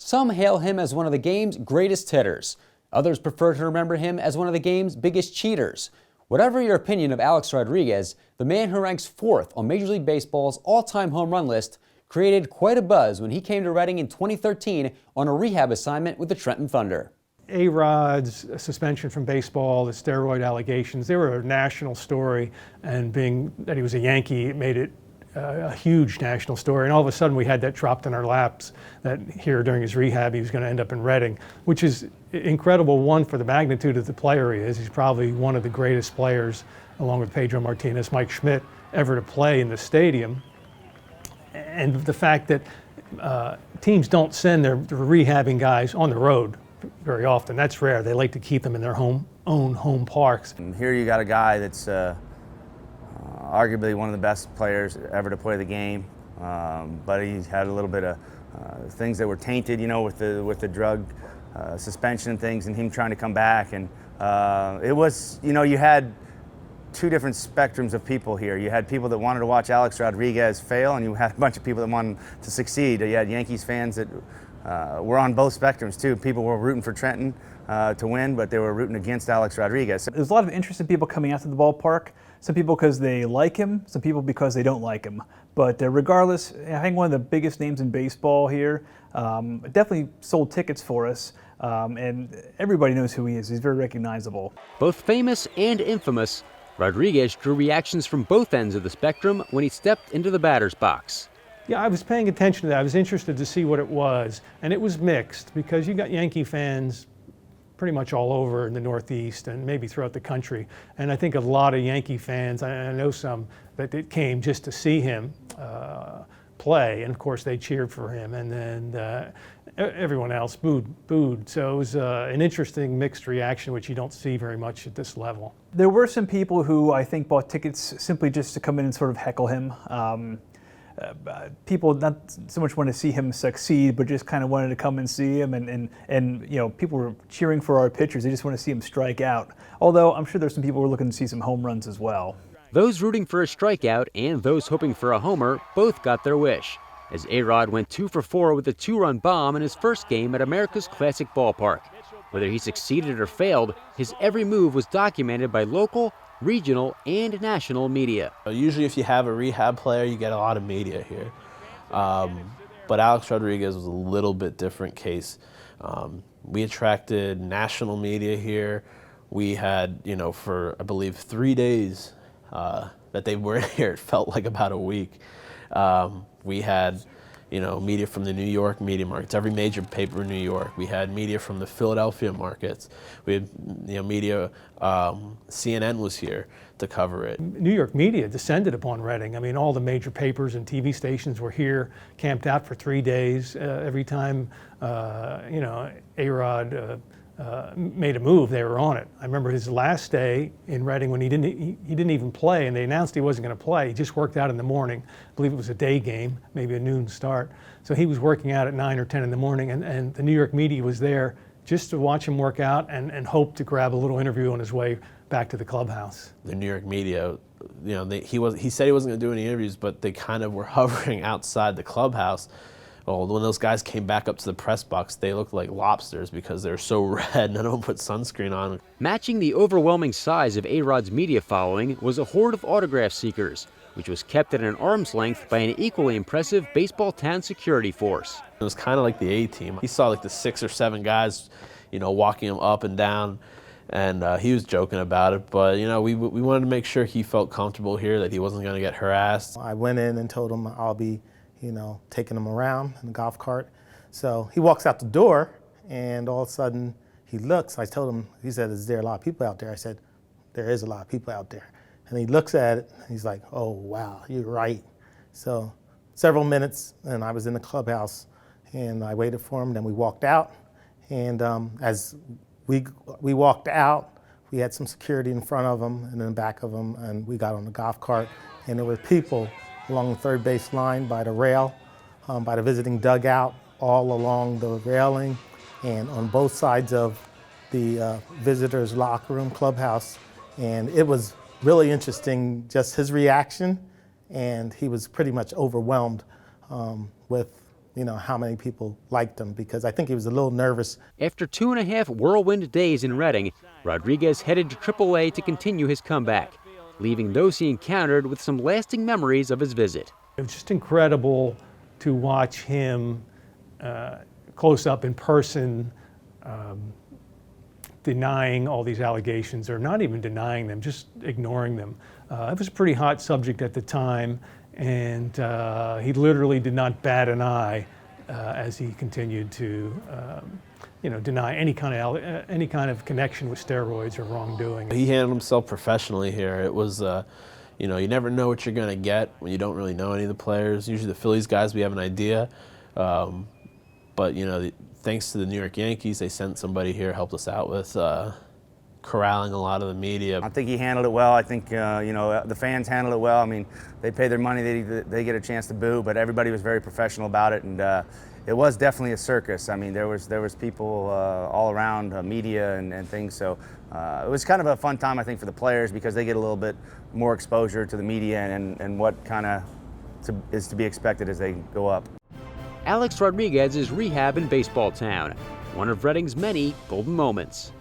Some hail him as one of the game's greatest hitters. Others prefer to remember him as one of the game's biggest cheaters. Whatever your opinion of Alex Rodriguez, the man who ranks 4th on Major League Baseball's all-time home run list created quite a buzz when he came to Reading in 2013 on a rehab assignment with the Trenton Thunder. A-Rod's suspension from baseball, the steroid allegations, they were a national story, and being that he was a Yankee, it made it a huge national story. And all of a sudden we had that dropped in our laps that here during his rehab he was going to end up in Reading, which is incredible, one, for the magnitude of the player he is. He's probably one of the greatest players, along with Pedro Martinez, Mike Schmidt, ever to play in the stadium. And the fact that teams don't send their rehabbing guys on the road very often. That's rare. They like to keep them in their own home parks. And here you got a guy that's arguably one of the best players ever to play the game, but he had a little bit of things that were tainted, you know, with the drug suspension and things, and him trying to come back. And it was, you know, you had two different spectrums of people here. You had people that wanted to watch Alex Rodriguez fail, and you had a bunch of people that wanted to succeed. You had Yankees fans that were on both spectrums too. People were rooting for Trenton to win, but they were rooting against Alex Rodriguez. There's a lot of interesting people coming out to the ballpark. Some people because they like him, some people because they don't like him. But regardless, I think one of the biggest names in baseball here, definitely sold tickets for us, and everybody knows who he is. He's very recognizable. Both famous and infamous, Rodriguez drew reactions from both ends of the spectrum when he stepped into the batter's box. Yeah, I was paying attention to that. I was interested to see what it was, and it was mixed because you got Yankee fans pretty much all over in the Northeast and maybe throughout the country. And I think a lot of Yankee fans, I know some, that came just to see him play, and of course they cheered for him, and then everyone else booed. So it was an interesting mixed reaction, which you don't see very much at this level. There were some people who I think bought tickets simply just to come in and sort of heckle him. People not so much want to see him succeed, but just kind of wanted to come and see him, and you know, people were cheering for our pitchers. They just want to see him strike out. Although I'm sure there's some people who are looking to see some home runs as well. Those rooting for a strikeout and those hoping for a homer both got their wish, as A-Rod went 2 for 4 with a 2-run bomb in his first game at America's Classic Ballpark. Whether he succeeded or failed, his every move was documented by local, regional, and national media. Usually if you have a rehab player, you get a lot of media here. But Alex Rodriguez was a little bit different case. We attracted national media here. We had, you know, for I believe 3 days that they were here, it felt like about a week. We had, you know, media from the New York media markets, every major paper in New York. We had media from the Philadelphia markets. We had, you know, media, CNN was here to cover it. New York media descended upon Reading. I mean, all the major papers and TV stations were here, camped out for 3 days. Every time, you know, A-Rod made a move, they were on it. I remember his last day in Reading when he didn't even play, and they announced he wasn't going to play. He just worked out in the morning. I believe it was a day game, maybe a noon start. So he was working out at 9 or 10 in the morning, and the New York media was there just to watch him work out and hope to grab a little interview on his way back to the clubhouse. The New York media, you know, he said he wasn't going to do any interviews, but they kind of were hovering outside the clubhouse. Well, when those guys came back up to the press box, they looked like lobsters because they're so red. None of them put sunscreen on. Matching the overwhelming size of A-Rod's media following was a horde of autograph seekers, which was kept at an arm's length by an equally impressive Baseballtown security force. It was kind of like the A-team. He saw like the 6 or 7 guys, you know, walking him up and down, and he was joking about it. But, you know, we wanted to make sure he felt comfortable here, that he wasn't going to get harassed. I went in and told him I'll be, you know, taking him around in the golf cart. So he walks out the door, and all of a sudden he looks. I told him, he said, "Is there a lot of people out there?" I said, "There is a lot of people out there." And he looks at it, and he's like, "Oh, wow, you're right." So several minutes, and I was in the clubhouse, and I waited for him, then we walked out. And as we walked out, we had some security in front of him and in the back of him, and we got on the golf cart, and there were people along the third base line by the rail, by the visiting dugout, all along the railing, and on both sides of the visitors' locker room clubhouse. And it was really interesting, just his reaction, and he was pretty much overwhelmed with, how many people liked him, because I think he was a little nervous. After 2.5 whirlwind days in Reading, Rodriguez headed to AAA to continue his comeback, leaving those he encountered with some lasting memories of his visit. It was just incredible to watch him close up in person, denying all these allegations, or not even denying them, just ignoring them. It was a pretty hot subject at the time, and he literally did not bat an eye as he continued to deny any kind of connection with steroids or wrongdoing. He handled himself professionally here. It was, you never know what you're going to get when you don't really know any of the players. Usually the Phillies guys, we have an idea. But, thanks to the New York Yankees, they sent somebody here, helped us out with corralling a lot of the media. I think he handled it well. I think, the fans handled it well. I mean, they pay their money, they get a chance to boo, but everybody was very professional about it, and it was definitely a circus. I mean, there was people all around, media and things, so it was kind of a fun time, I think, for the players, because they get a little bit more exposure to the media and what kind of is to be expected as they go up. Alex Rodriguez is Rehab in Baseballtown, one of Reading's many golden moments.